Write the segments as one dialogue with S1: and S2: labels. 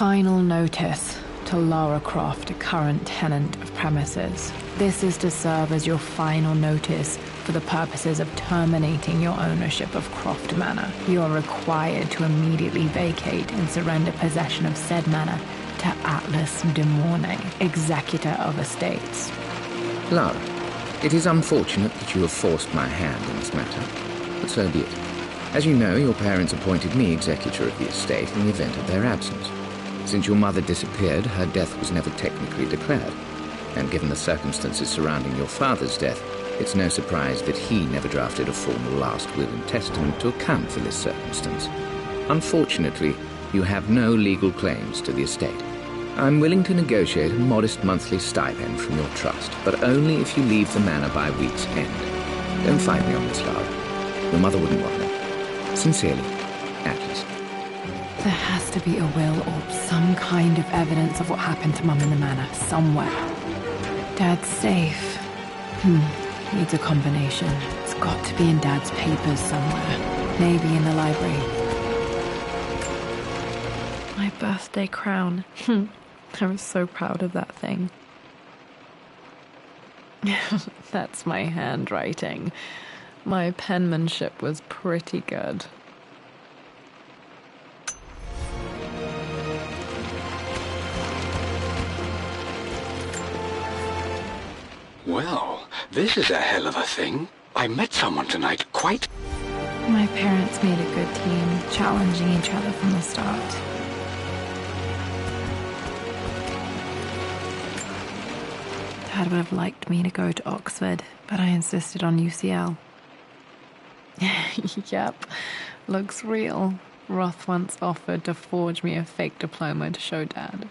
S1: Final notice to Lara Croft, current tenant of premises. This is to serve as your final notice for the purposes of terminating your ownership of Croft Manor. You are required to immediately vacate and surrender possession of said manor to Atlas de Mornay, executor of estates.
S2: Lara, it is unfortunate that you have forced my hand in this matter, but so be it. As you know, your parents appointed me executor of the estate in the event of their absence. Since your mother disappeared, her death was never technically declared, and given the circumstances surrounding your father's death, it's no surprise that he never drafted a formal last will and testament to account for this circumstance. Unfortunately, you have no legal claims to the estate. I'm willing to negotiate a modest monthly stipend from your trust, but only if you leave the manor by week's end. Don't fight me on this, Lara. Your mother wouldn't want me. Sincerely, Atlas.
S1: There has to be a will or some kind of evidence of what happened to Mum in the manor, somewhere. Dad's safe. Needs a combination. It's got to be in Dad's papers somewhere. Maybe in the library. My birthday crown. I was so proud of that thing. That's my handwriting. My penmanship was pretty good.
S3: Well, this is a hell of a thing. I met someone tonight quite...
S1: My parents made a good team, challenging each other from the start. Dad would have liked me to go to Oxford, but I insisted on UCL. Yep, looks real. Roth once offered to forge me a fake diploma to show Dad.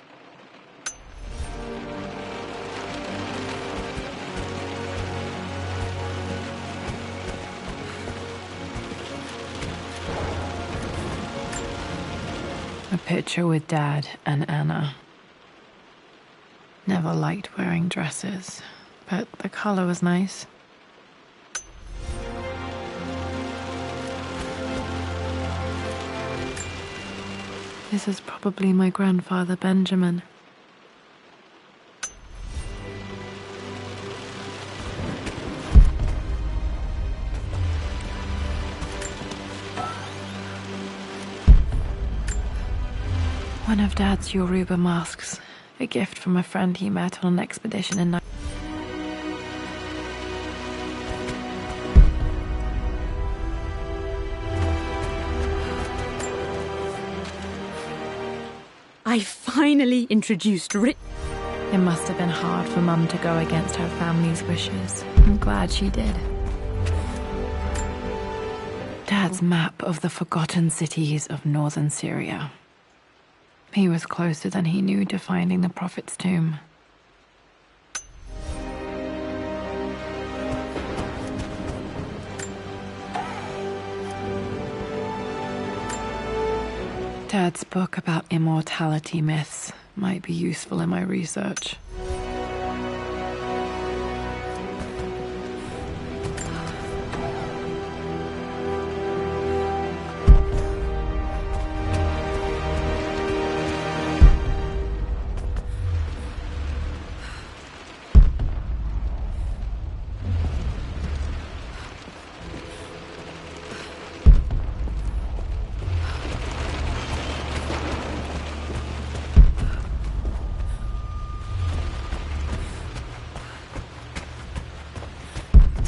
S1: A picture with Dad and Anna. Never liked wearing dresses, but the color was nice. This is probably my grandfather, Benjamin. One of Dad's Yoruba masks, a gift from a friend he met on an expedition in
S4: I finally introduced Rick.
S1: It must have been hard for Mum to go against her family's wishes. I'm glad she did. Dad's map of the forgotten cities of northern Syria. He was closer than he knew to finding the Prophet's tomb. Dad's book about immortality myths might be useful in my research.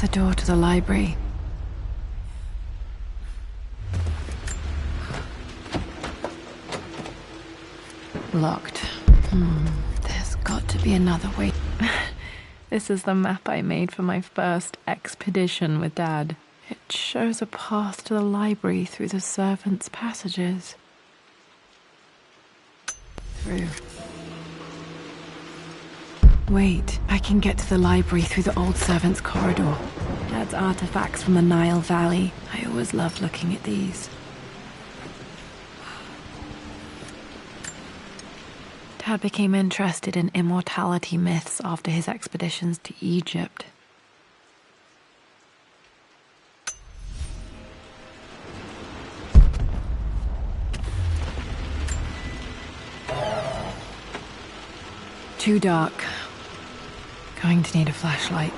S1: The door to the library. Locked. There's got to be another way. This is the map I made for my first expedition with Dad. It shows a path to the library through the servants' passages. Through. Wait, I can get to the library through the old servants' corridor. Dad's artifacts from the Nile Valley. I always loved looking at these. Dad became interested in immortality myths after his expeditions to Egypt. Too dark. Going to need a flashlight.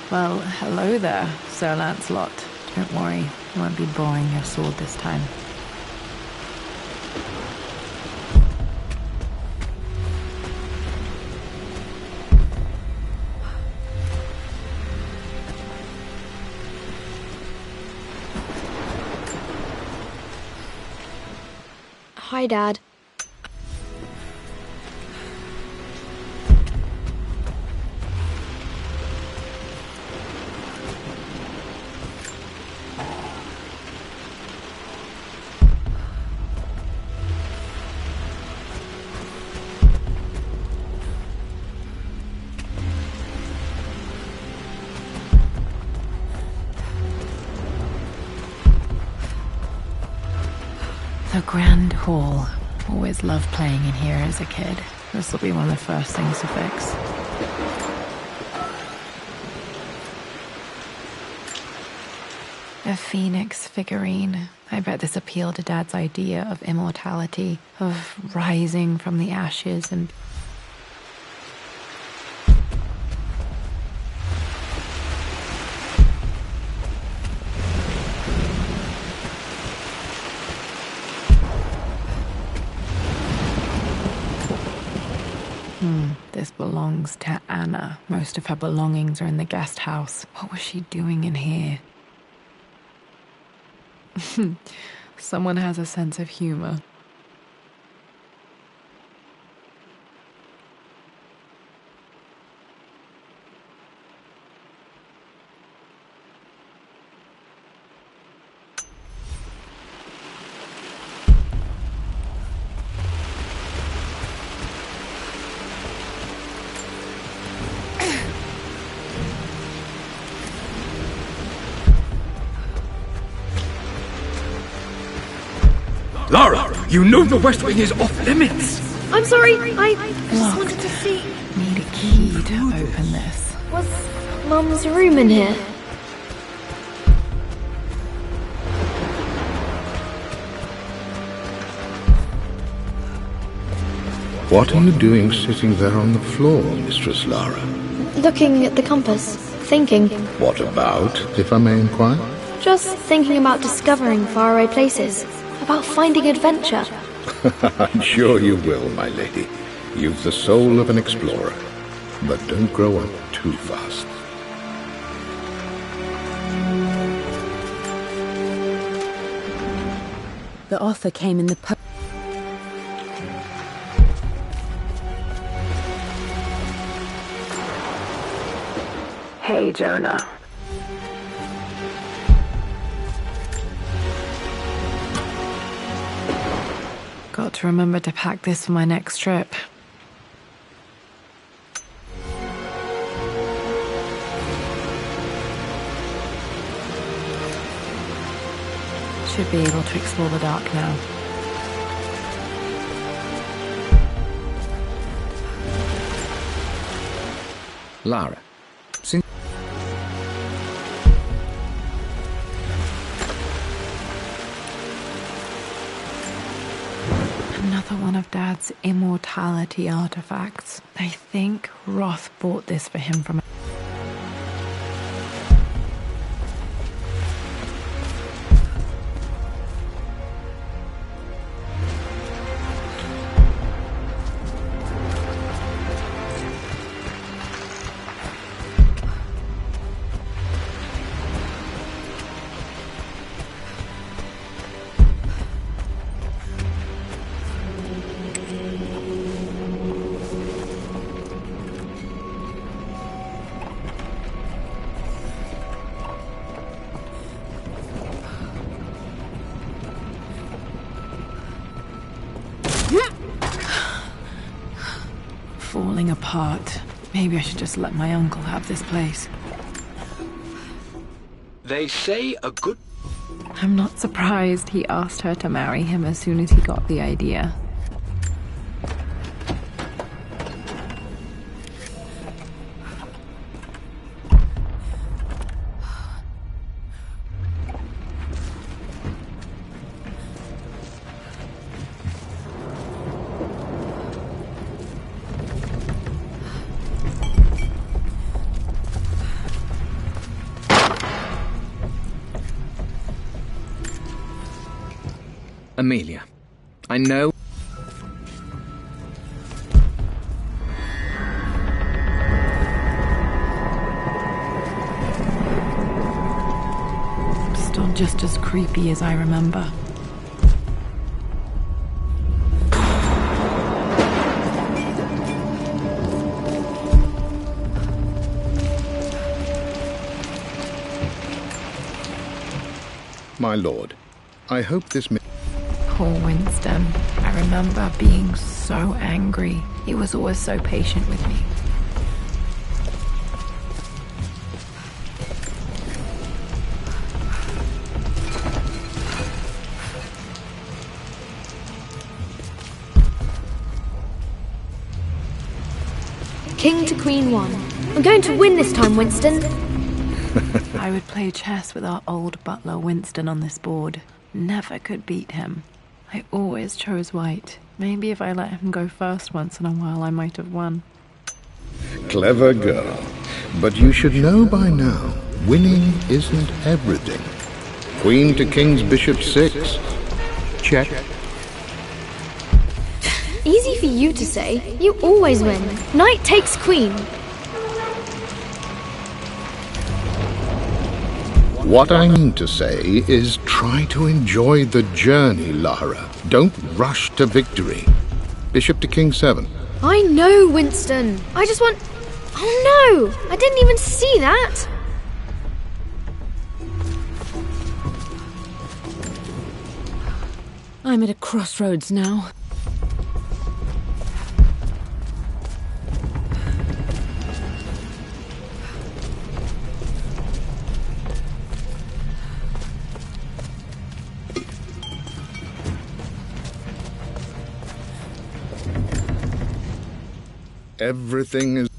S1: Well, hello there, Sir Lancelot. Don't worry, I won't be boring your sword this time.
S5: Hi, Dad.
S1: The Grand Hall. Always loved playing in here as a kid. This will be one of the first things to fix. A phoenix figurine. I bet this appealed to Dad's idea of immortality, of rising from the ashes and... This belongs to Anna. Most of her belongings are in the guest house. What was she doing in here? Someone has a sense of humor.
S3: Lara, you know the West Wing is off limits!
S5: I'm sorry, I just wanted to see...
S1: Need a key to open this.
S5: Was Mum's room in here?
S6: What are you doing sitting there on the floor, Mistress Lara?
S5: Looking at the compass. Thinking.
S6: What about, if I may inquire?
S5: Just thinking about discovering faraway places. About finding adventure.
S6: I'm sure you will, my lady. You've the soul of an explorer. But don't grow up too fast.
S4: The offer came in the post.
S1: Hey, Jonah. Got to remember to pack this for my next trip. Should be able to explore the dark now.
S2: Lara, since...
S1: Another one of Dad's immortality artifacts. I think Roth bought this for him from... Falling apart. Maybe I should just let my uncle have this place.
S3: They say a good...
S1: I'm not surprised he asked her to marry him as soon as he got the idea.
S2: Amelia, I know...
S1: Still just as creepy as I remember.
S6: My lord, I hope this...
S1: Poor Winston. I remember being so angry. He was always so patient with me.
S5: King to Queen 1. I'm going to win this time, Winston.
S1: I would play chess with our old butler Winston on this board. Never could beat him. I always chose white. Maybe if I let him go first once in a while, I might have won.
S6: Clever girl. But you should know by now, winning isn't everything. Queen to King's Bishop 6. Check.
S5: Easy for you to say. You always win. Knight takes queen.
S6: What I mean to say is try to enjoy the journey, Lara. Don't rush to victory. Bishop to King 7.
S5: I know, Winston. I just want... Oh no! I didn't even see that!
S4: I'm at a crossroads now.
S6: Everything is...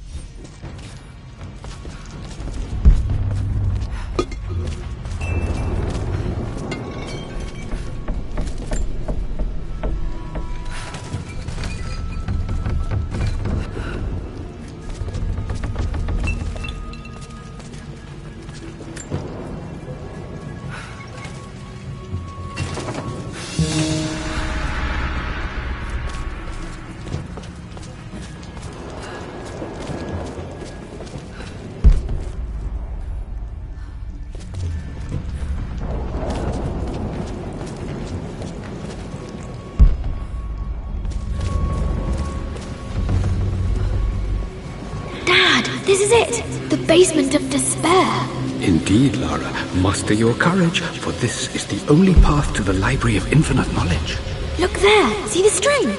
S5: This is it! The basement of despair!
S3: Indeed, Lara. Muster your courage, for this is the only path to the Library of Infinite Knowledge.
S5: Look there! See the string?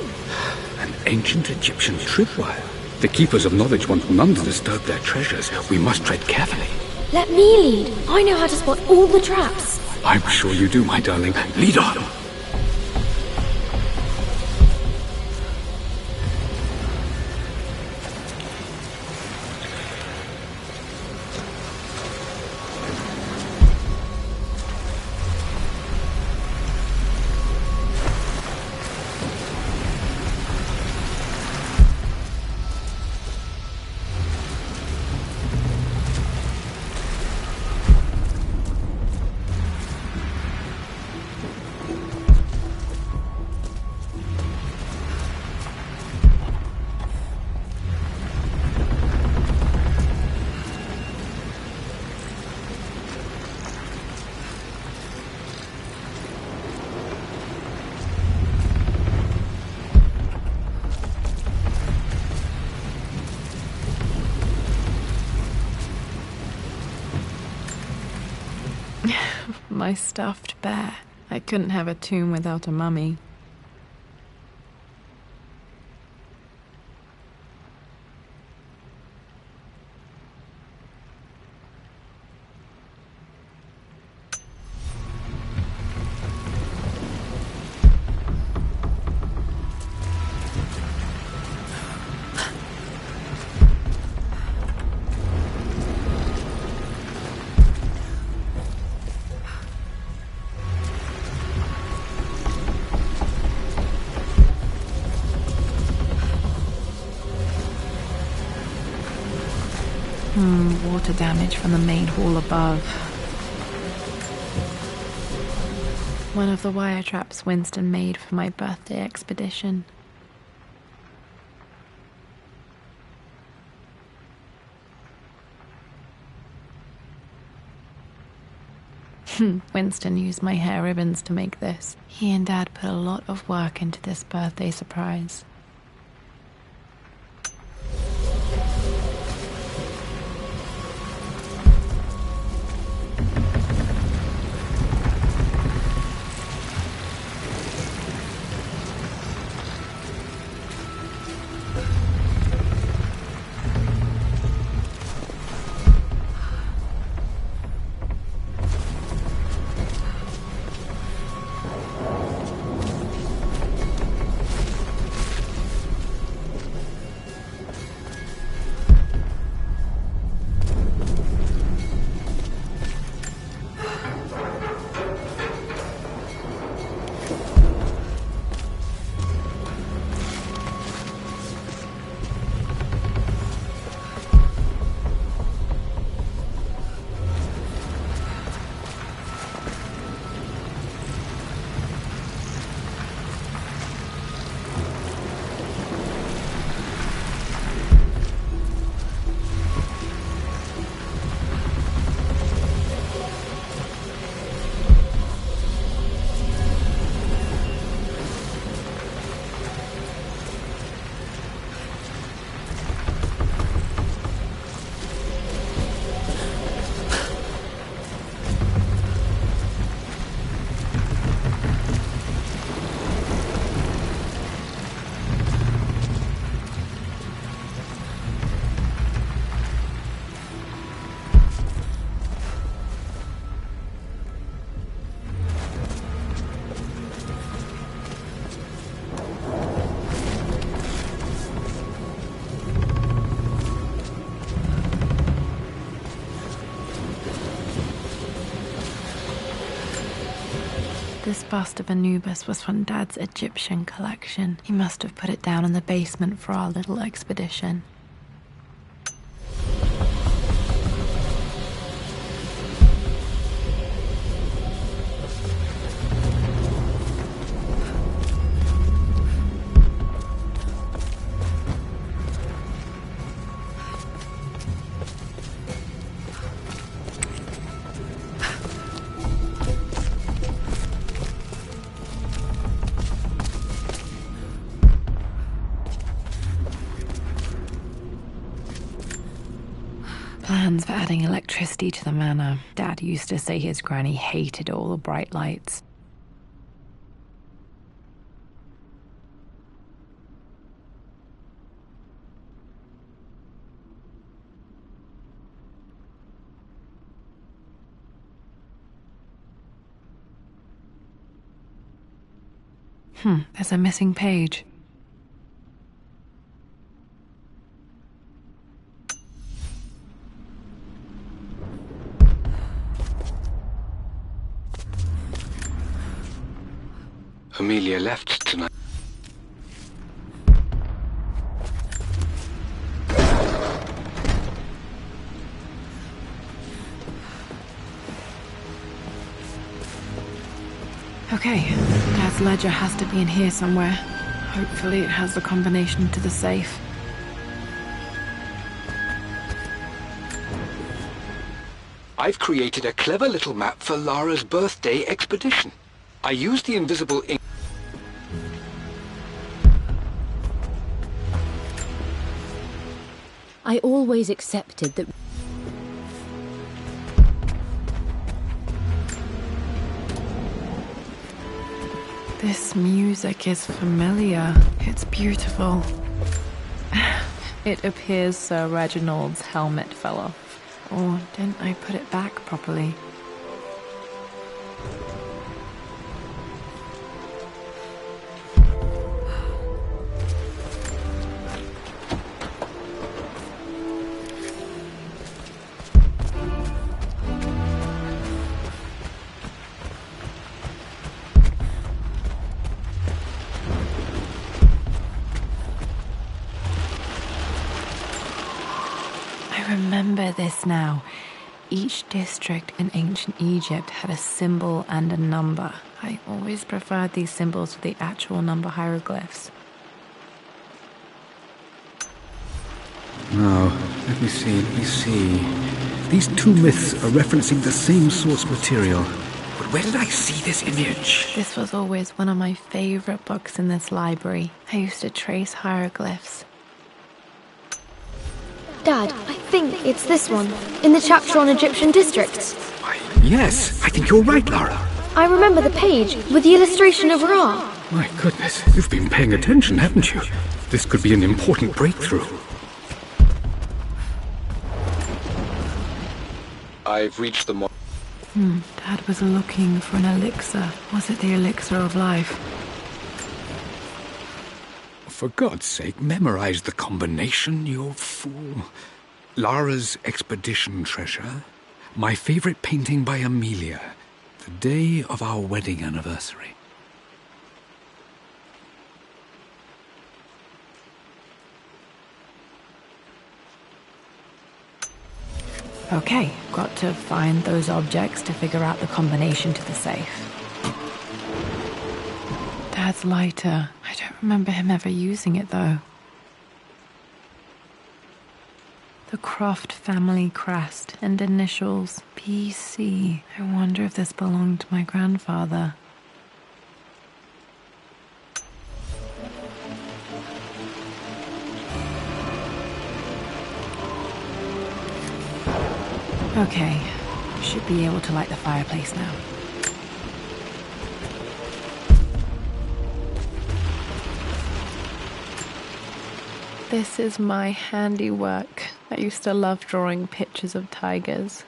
S3: An ancient Egyptian tripwire. The Keepers of Knowledge want none to disturb their treasures. We must tread carefully.
S5: Let me lead. I know how to spot all the traps.
S3: I'm sure you do, my darling. Lead on!
S1: My stuffed bear. I couldn't have a tomb without a mummy. Water damage from the main hall above. One of the wire traps Winston made for my birthday expedition. Winston used my hair ribbons to make this. He and Dad put a lot of work into this birthday surprise. This bust of Anubis was from Dad's Egyptian collection. He must have put it down in the basement for our little expedition. Plans for adding electricity to the manor. Dad used to say his granny hated all the bright lights. There's a missing page.
S3: Amelia left tonight.
S1: Okay, Dad's ledger has to be in here somewhere. Hopefully it has the combination to the safe.
S3: I've created a clever little map for Lara's birthday expedition. I used the invisible ink.
S4: I always accepted that.
S1: This music is familiar. It's beautiful. It appears Sir Reginald's helmet fell off. Or didn't I put it back properly? Remember this now. Each district in ancient Egypt had a symbol and a number. I always preferred these symbols to the actual number hieroglyphs.
S3: Now, let me see. These two myths are referencing the same source material. But where did I see this image?
S1: This was always one of my favorite books in this library. I used to trace hieroglyphs.
S5: Dad, I think it's this one, in the chapter on Egyptian districts.
S3: Why, yes, I think you're right, Lara.
S5: I remember the page with the illustration of Ra.
S3: My goodness, you've been paying attention, haven't you? This could be an important breakthrough.
S7: I've reached the
S1: Dad was looking for an elixir. Was it the elixir of life?
S3: For God's sake, memorize the combination, you fool. Lara's expedition treasure, my favorite painting by Amelia, the day of our wedding anniversary.
S1: Okay, got to find those objects to figure out the combination to the safe. Dad's lighter. I don't remember him ever using it, though. The Croft family crest and initials PC. I wonder if this belonged to my grandfather. Okay, should be able to light the fireplace now. This is my handiwork. I used to love drawing pictures of tigers.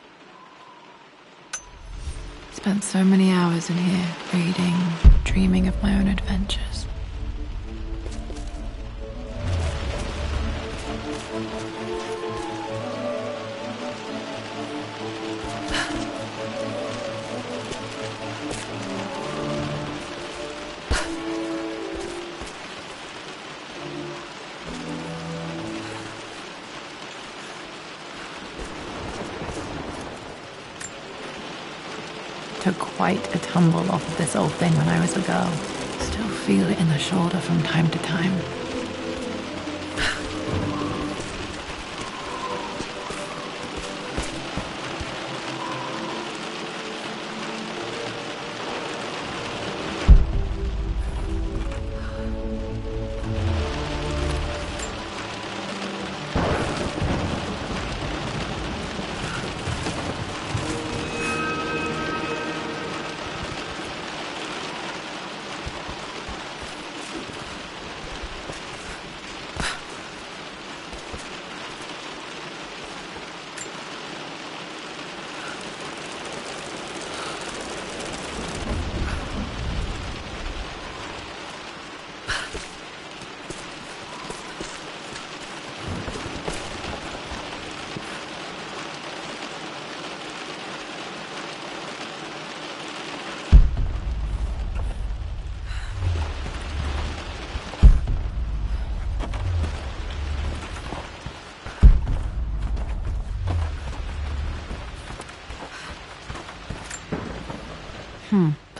S1: Spent so many hours in here, reading, dreaming of my own adventures. Took quite a tumble off of this old thing when I was a girl. Still feel it in the shoulder from time to time.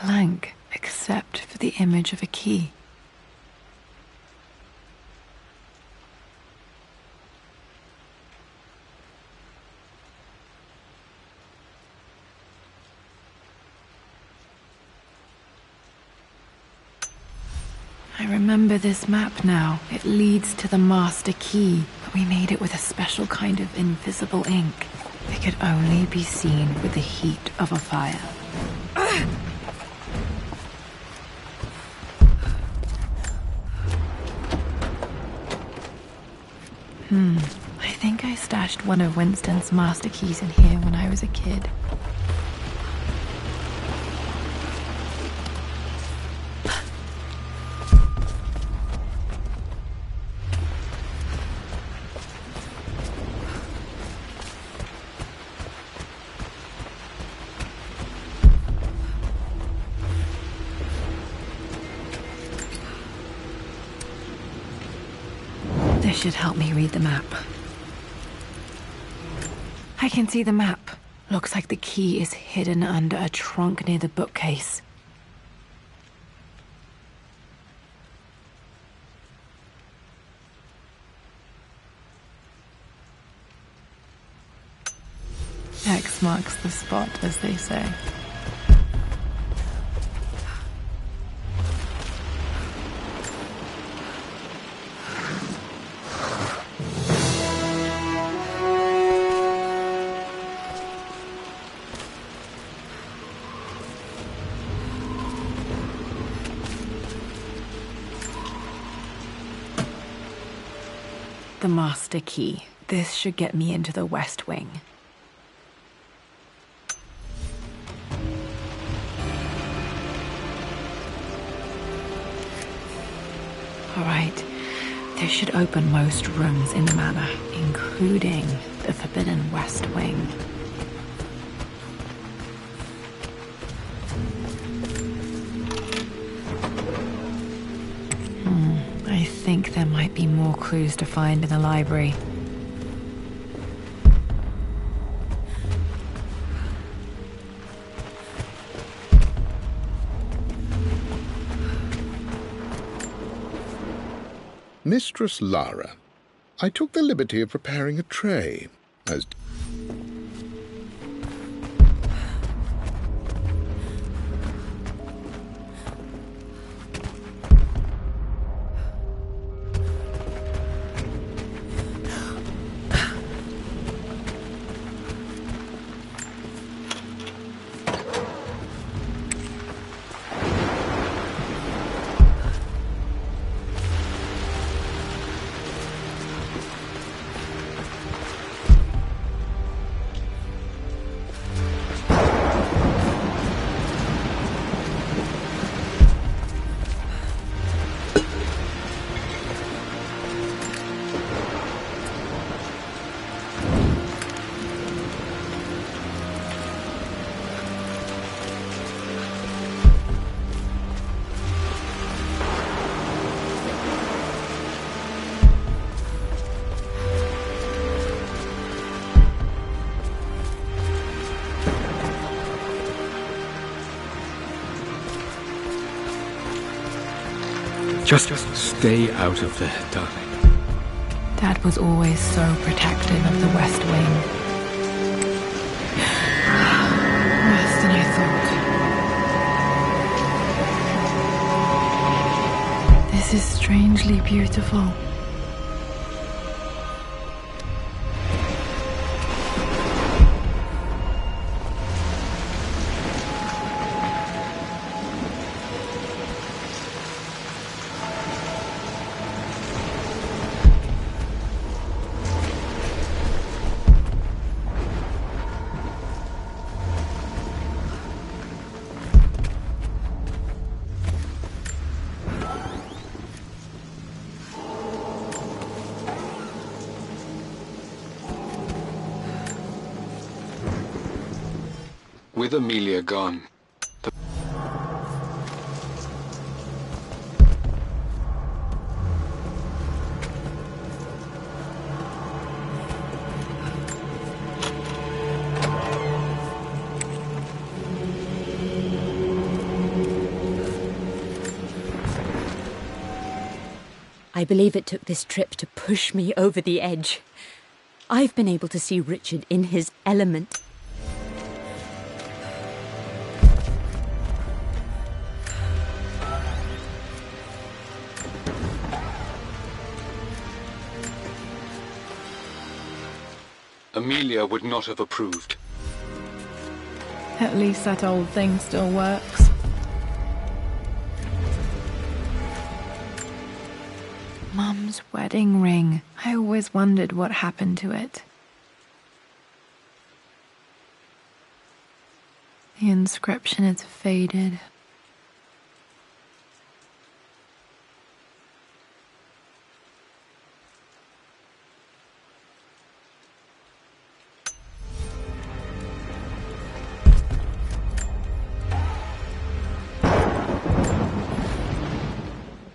S1: Blank, except for the image of a key. I remember this map now. It leads to the master key, but we made it with a special kind of invisible ink. It could only be seen with the heat of a fire. I think I stashed one of Winston's master keys in here when I was a kid. This should help me read the map. I can see the map. Looks like the key is hidden under a trunk near the bookcase. X marks the spot, as they say. The master key. This should get me into the West Wing. All right. This should open most rooms in the manor, including the Forbidden West Wing. I think there might be more clues to find in the library.
S6: Mistress Lara, I took the liberty of preparing a tray, as...
S3: Just stay out of there, darling.
S1: Dad was always so protective of the West Wing. Worse than I thought. This is strangely beautiful.
S3: With Amelia gone,
S4: I believe it took this trip to push me over the edge. I've been able to see Richard in his element.
S3: Amelia would not have approved.
S1: At least that old thing still works. Mum's wedding ring. I always wondered what happened to it. The inscription is faded.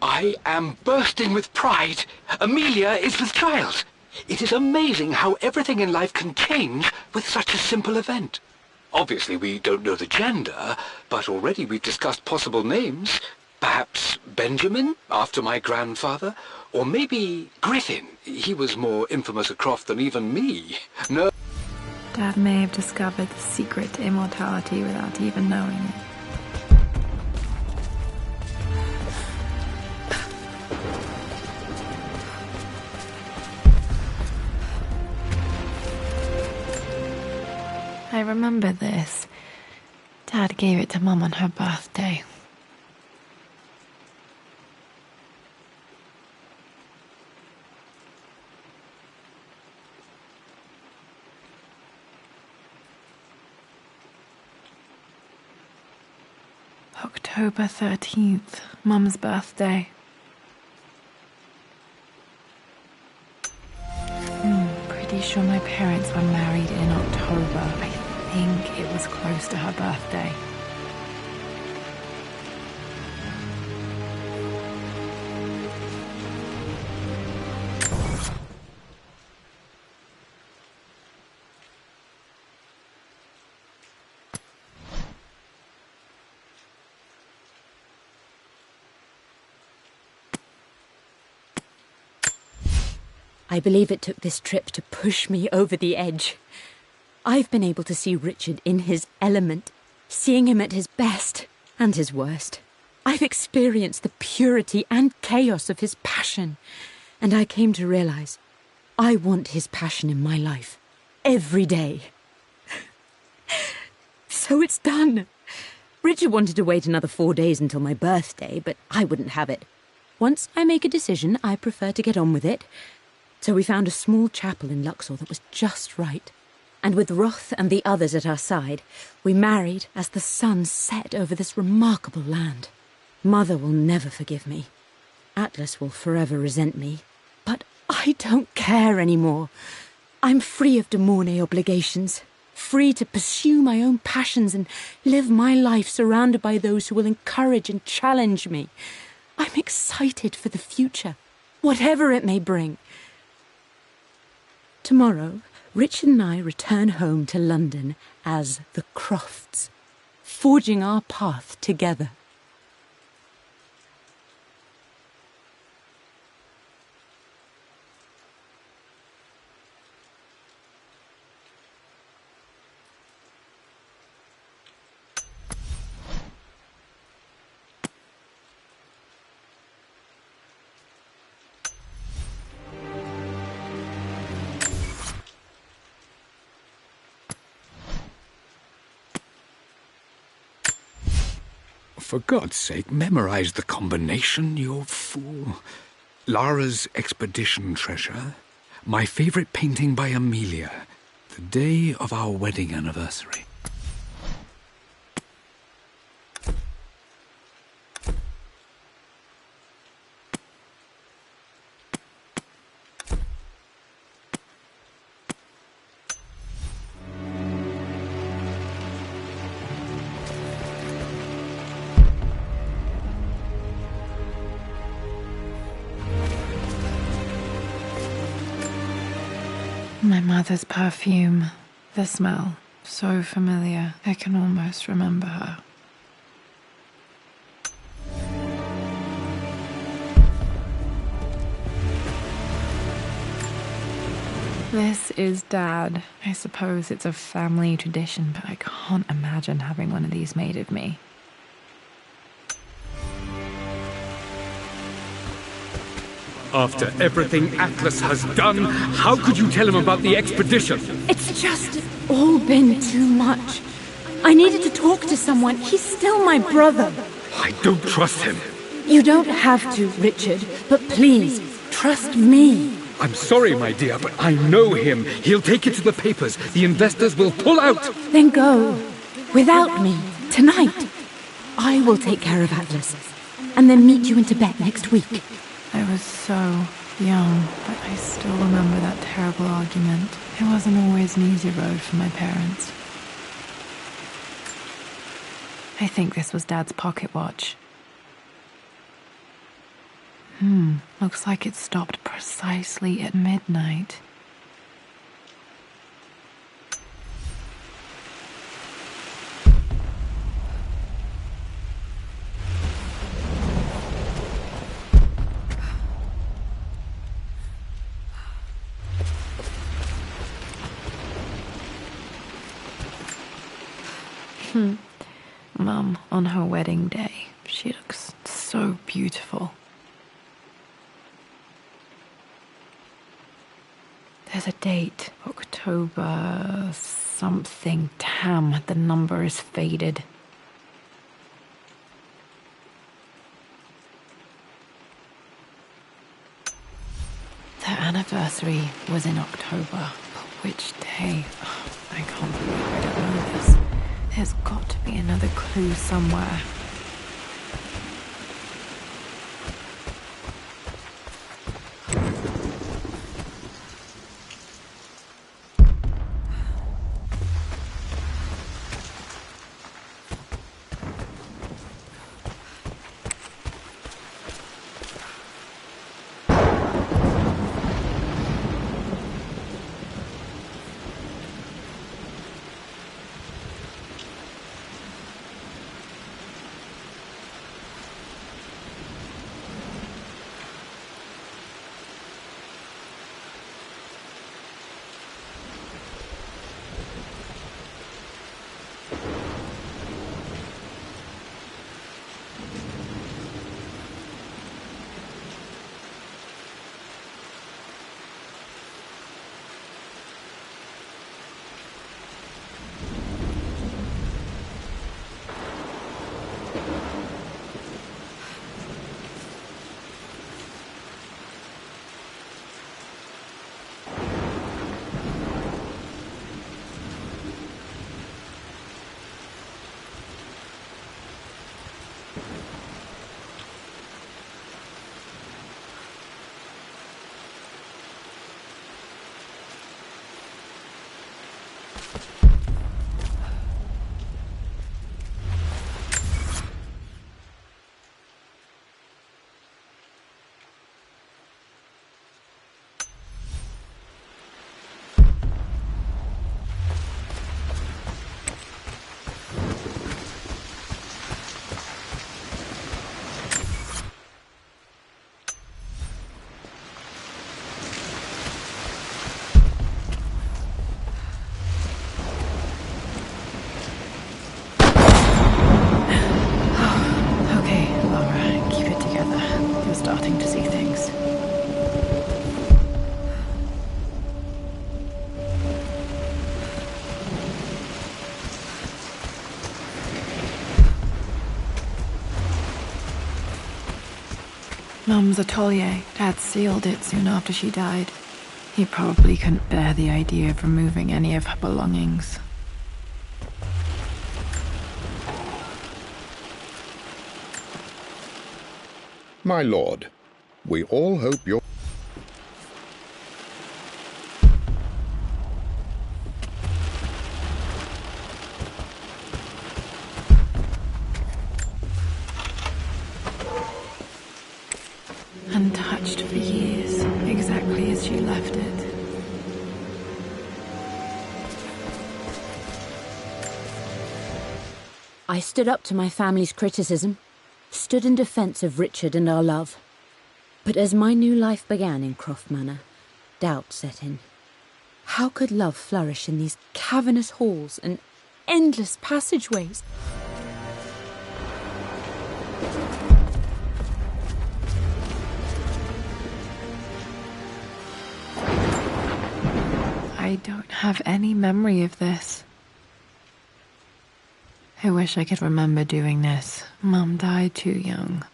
S7: I am bursting with pride. Amelia is with child. It is amazing how everything in life can change with such a simple event. Obviously, we don't know the gender, but already we've discussed possible names. Perhaps Benjamin, after my grandfather, or maybe Griffin. He was more infamous at Croft than even me. No.
S1: Dad may have discovered the secret to immortality without even knowing it. I remember this. Dad gave it to Mum on her birthday. October 13th, Mum's birthday. Pretty sure my parents were married in October. I think it was close to her birthday.
S4: I believe it took this trip to push me over the edge. I've been able to see Richard in his element, seeing him at his best and his worst. I've experienced the purity and chaos of his passion, and I came to realize I want his passion in my life every day. So it's done. Richard wanted to wait another 4 days until my birthday, but I wouldn't have it. Once I make a decision, I prefer to get on with it. So we found a small chapel in Luxor that was just right. And with Roth and the others at our side, we married as the sun set over this remarkable land. Mother will never forgive me. Atlas will forever resent me. But I don't care anymore. I'm free of de Mornay obligations, free to pursue my own passions and live my life surrounded by those who will encourage and challenge me. I'm excited for the future, whatever it may bring. Tomorrow, Richard and I return home to London as the Crofts, forging our path together.
S3: For God's sake, memorize the combination, you fool. Lara's expedition treasure, my favorite painting by Amelia, the day of our wedding anniversary.
S1: My mother's perfume. The smell. So familiar. I can almost remember her. This is Dad. I suppose it's a family tradition, but I can't imagine having one of these made of me.
S3: After everything Atlas has done, how could you tell him about the expedition?
S4: It's just all been too much. I needed to talk to someone. He's still my brother.
S3: I don't trust him.
S4: You don't have to, Richard, but please, trust me.
S3: I'm sorry, my dear, but I know him. He'll take it to the papers. The investors will pull out.
S4: Then go. Without me. Tonight. I will take care of Atlas. And then meet you in Tibet next week.
S1: I was so young, but I still remember that terrible argument. It wasn't always an easy road for my parents. I think this was Dad's pocket watch. Looks like it stopped precisely at midnight. Mum, on her wedding day, she looks so beautiful. There's a date, October something. Damn, the number is faded. Their anniversary was in October, but which day? Oh, I can't believe I don't know this. There's got to be another clue somewhere. Starting to see things. Mum's atelier. Dad sealed it soon after she died. He probably couldn't bear the idea of removing any of her belongings.
S6: My lord, we all hope you're...
S1: Untouched for years, exactly as she left it.
S4: I stood up to my family's criticism, stood in defense of Richard and our love. But as my new life began in Croft Manor, doubt set in. How could love flourish in these cavernous halls and endless passageways?
S1: I don't have any memory of this. I wish I could remember doing this. Mum died too young.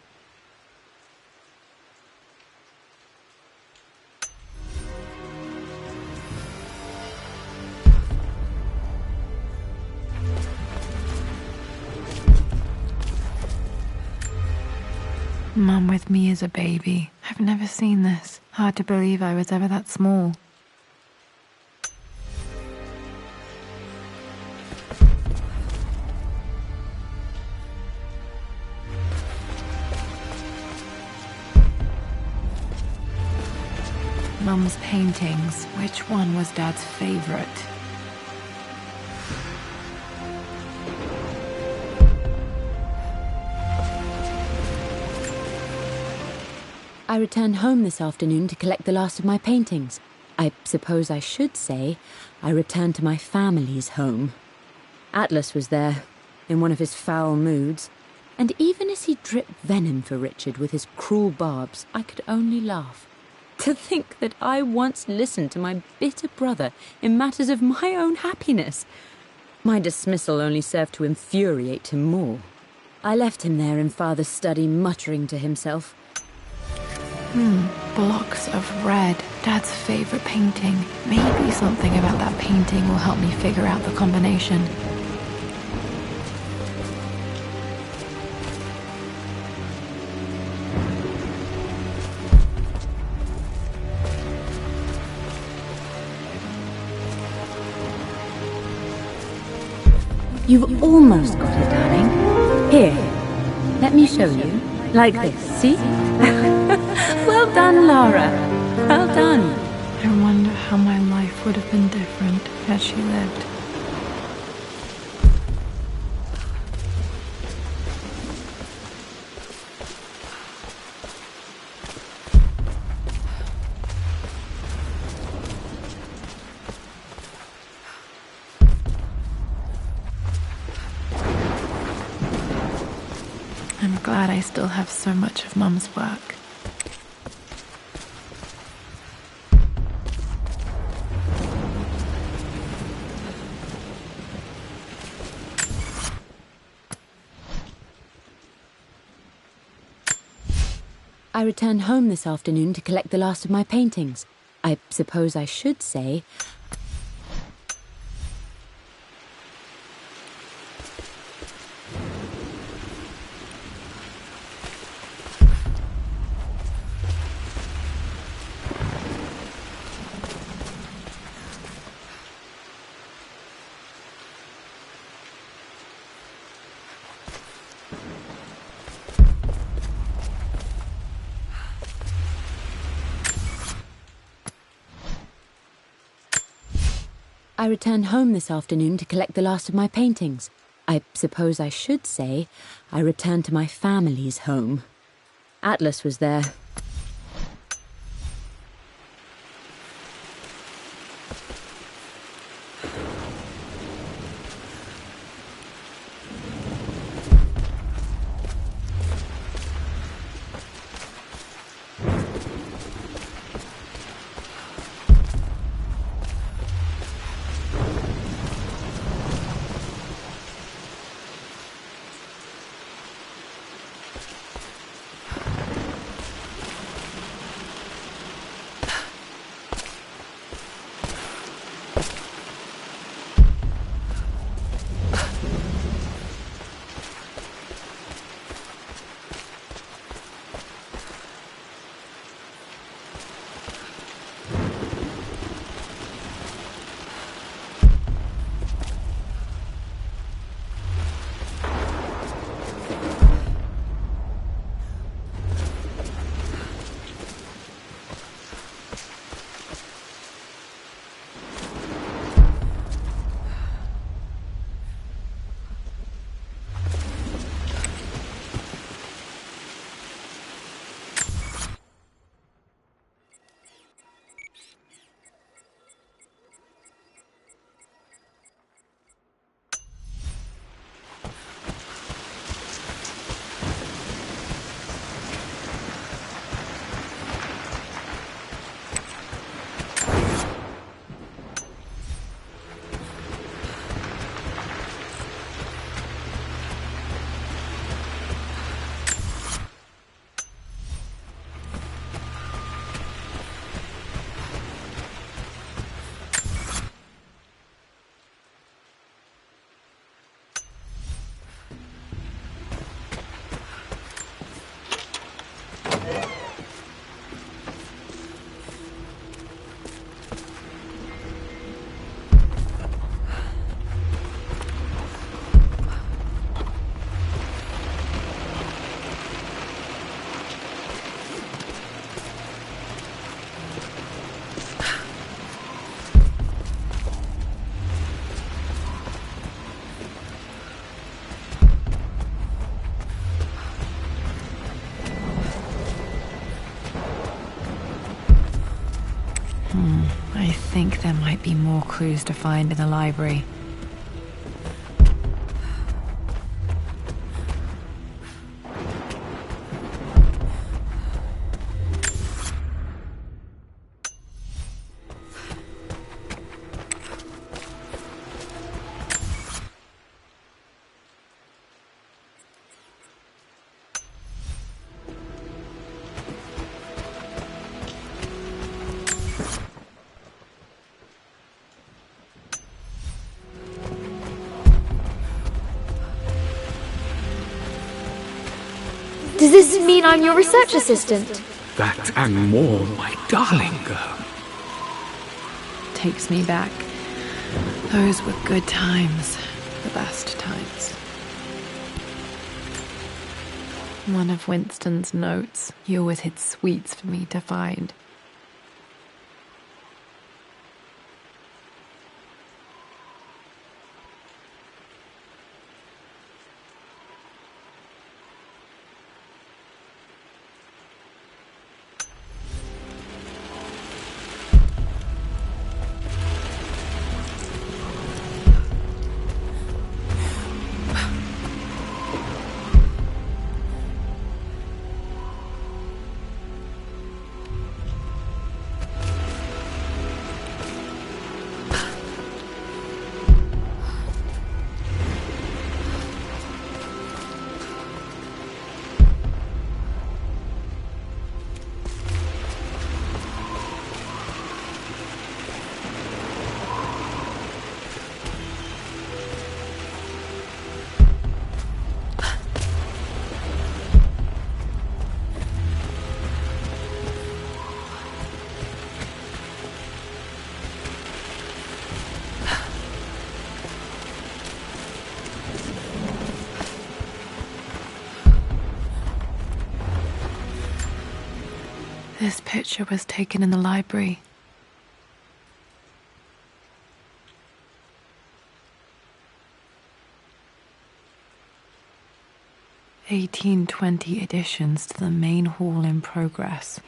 S1: Mum with me as a baby. I've never seen this. Hard to believe I was ever that small. Mum's paintings. Which one was Dad's favorite?
S4: I returned home this afternoon to collect the last of my paintings. I suppose I should say I returned to my family's home. Atlas was there, in one of his foul moods, and even as he dripped venom for Richard with his cruel barbs, I could only laugh. To think that I once listened to my bitter brother in matters of my own happiness. My dismissal only served to infuriate him more. I left him there in Father's study, muttering to himself.
S1: Blocks of red. Dad's favorite painting. Maybe something about that painting will help me figure out the combination.
S4: You've almost got it, darling. Here, let me show you. Like this, see? Well done, Lara. Well done.
S1: I wonder how my life would have been different had she lived. I'm glad I still have so much of Mum's work.
S4: I returned home this afternoon to collect the last of my paintings. I suppose I should say... I returned home this afternoon to collect the last of my paintings. I suppose I should say I returned to my family's home. Atlas was there.
S1: I think there might be more clues to find in the library.
S5: Does this mean I'm your research assistant?
S3: That and more, my darling girl.
S1: Takes me back. Those were good times. The best times. One of Winston's notes. He always hid sweets for me to find. This picture was taken in the library. (1820) additions to the main hall in progress.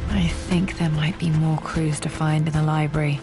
S1: I think there might be more clues to find in the library.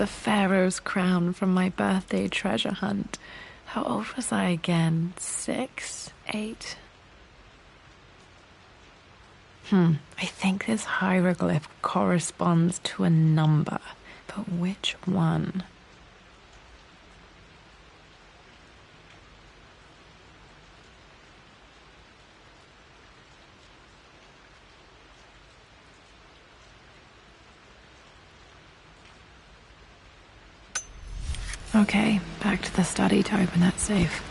S1: the Pharaoh's crown from my birthday treasure hunt. How old was I again? 6? 8? I think this hieroglyph corresponds to a number, but which one? Okay, back to the study to open that safe.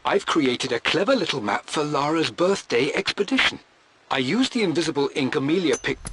S7: I've created a clever little map for Lara's birthday expedition. I used the invisible ink Amelia picked.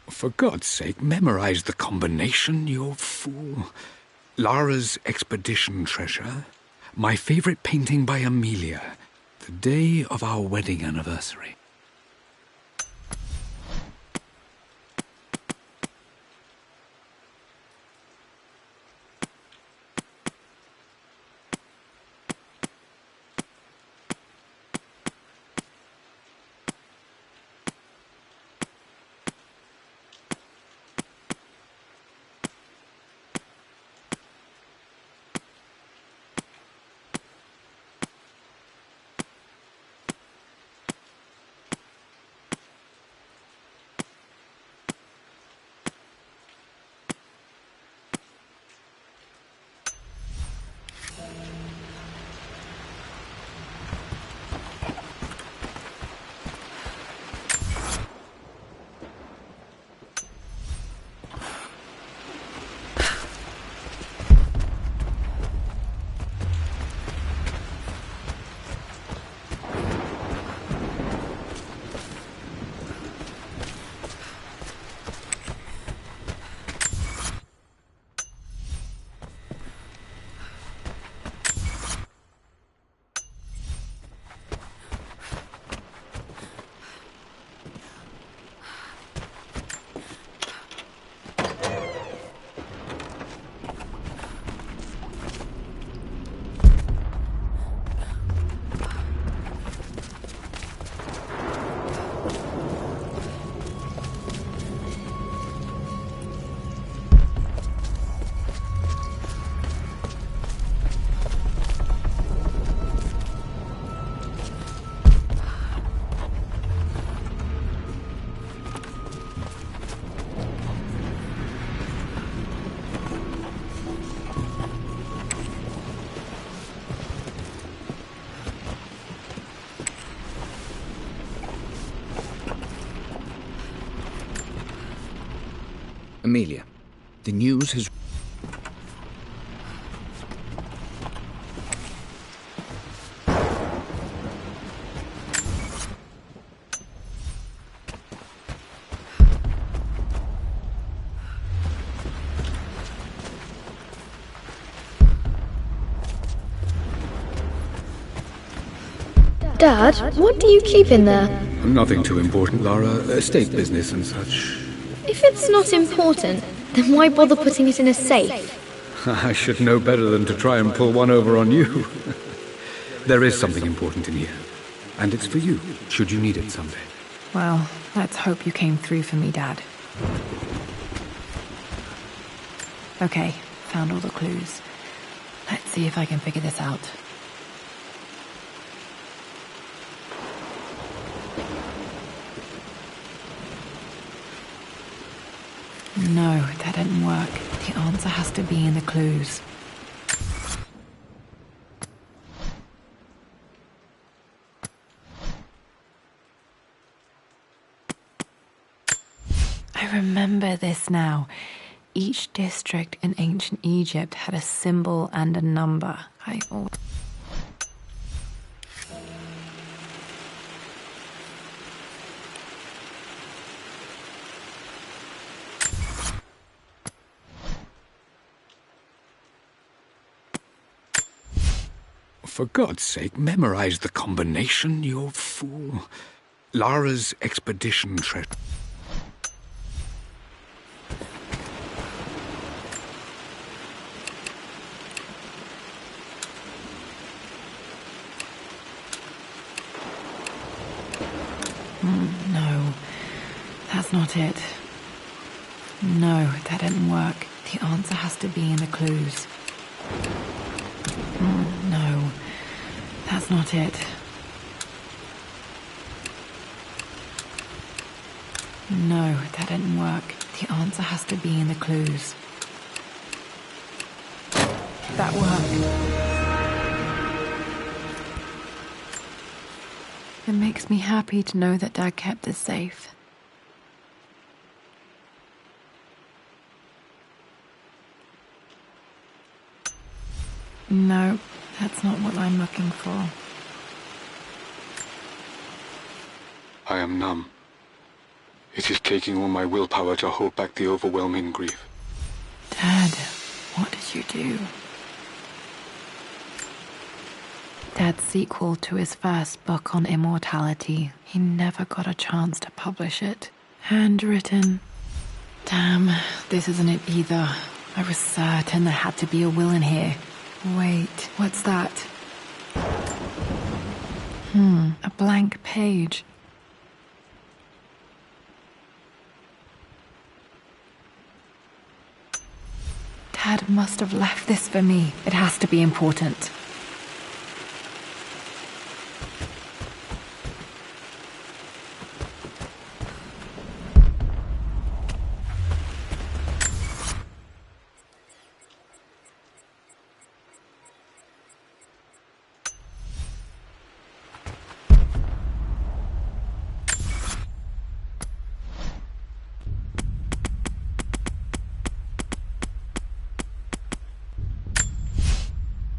S3: For God's sake, memorize the combination, you fool. Lara's expedition treasure, my favorite painting by Amelia, the day of our wedding anniversary.
S2: Amelia, the news has...
S5: Dad, what do you keep in there?
S3: Nothing too important, Lara. Estate business and such.
S5: If it's not important, then why bother putting it in a safe?
S3: I should know better than to try and pull one over on you. There is something important in here. And it's for you, should you need it someday.
S1: Well, let's hope you came through for me, Dad. Okay, found all the clues. Let's see if I can figure this out. No, that didn't work. The answer has to be in the clues. I remember this now. Each district in ancient Egypt had a symbol and a number.
S3: For God's sake, memorize the combination, you fool. Lara's expedition treasure.
S1: No, that's not it. No, that didn't work. The answer has to be in the clues. No, that's not it. No, that didn't work. The answer has to be in the clues. That worked. It makes me happy to know that Dad kept this safe. No, that's not what I'm looking for.
S7: I am numb. It is taking all my willpower to hold back the overwhelming grief.
S1: Dad, what did you do? Dad's sequel to his first book on immortality. He never got a chance to publish it. Handwritten. Damn, this isn't it either. I was certain there had to be a will in here. Wait, what's that? A blank page. Dad must have left this for me. It has to be important.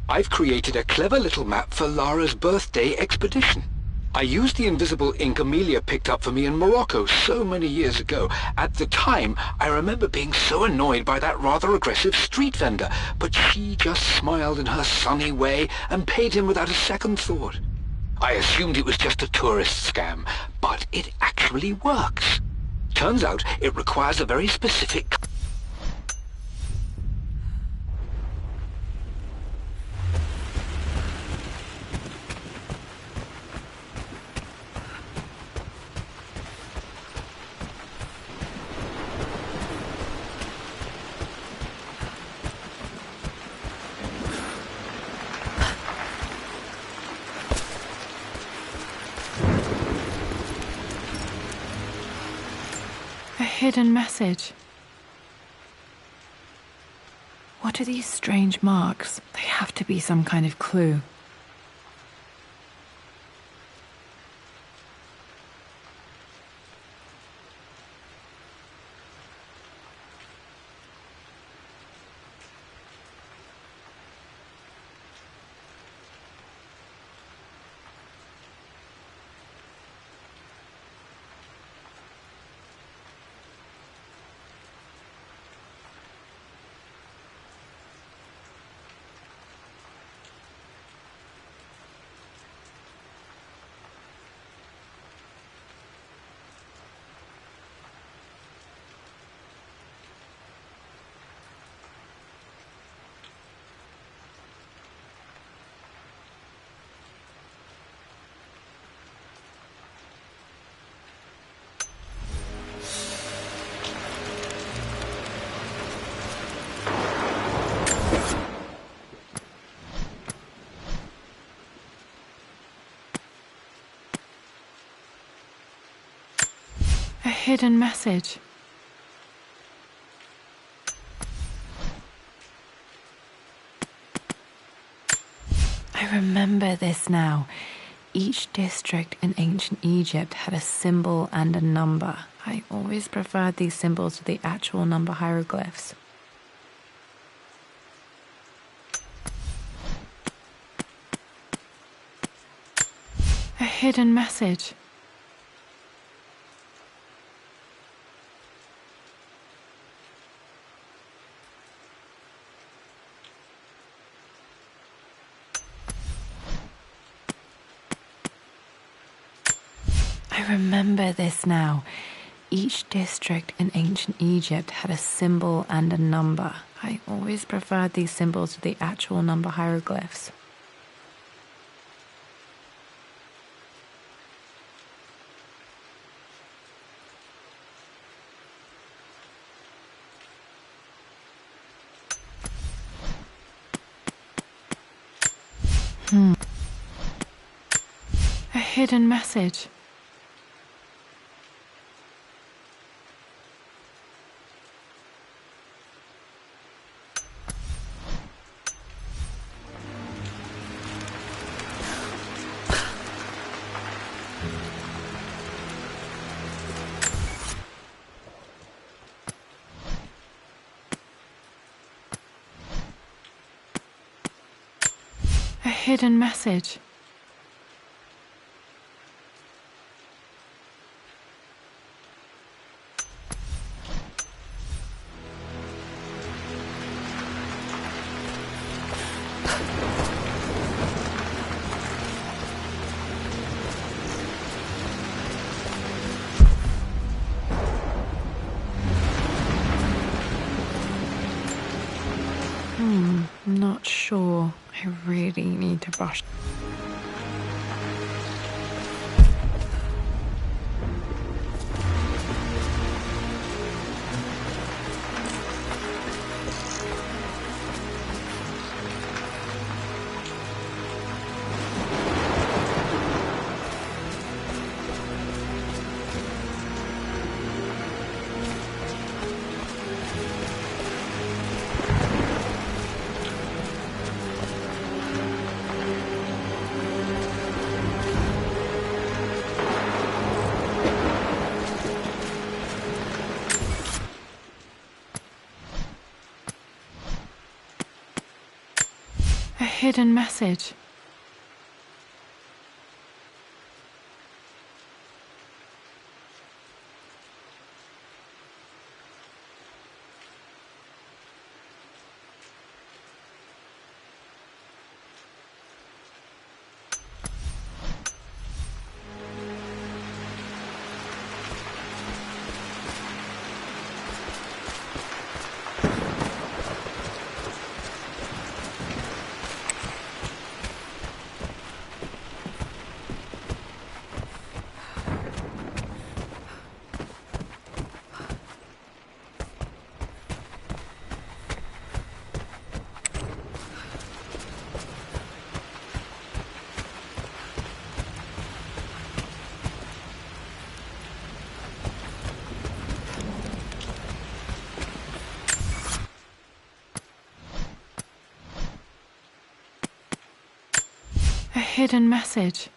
S7: I've created a clever little map for Lara's birthday expedition. I used the invisible ink Amelia picked up for me in Morocco so many years ago. At the time, I remember being so annoyed by that rather aggressive street vendor, but she just smiled in her sunny way and paid him without a second thought. I assumed it was just a tourist scam, but it actually works. Turns out it requires a very specific...
S1: Hidden message. What are these strange marks? They have to be some kind of clue. A hidden message. remember this now. Each district in ancient Egypt had a symbol and a number. I always preferred these symbols to the actual number hieroglyphs. A hidden message. I remember this now. Each district in ancient Egypt had a symbol and a number. I always preferred these symbols to the actual number hieroglyphs. A hidden message. A hidden message. I'm not sure. I really need to brush. A hidden message. A hidden message.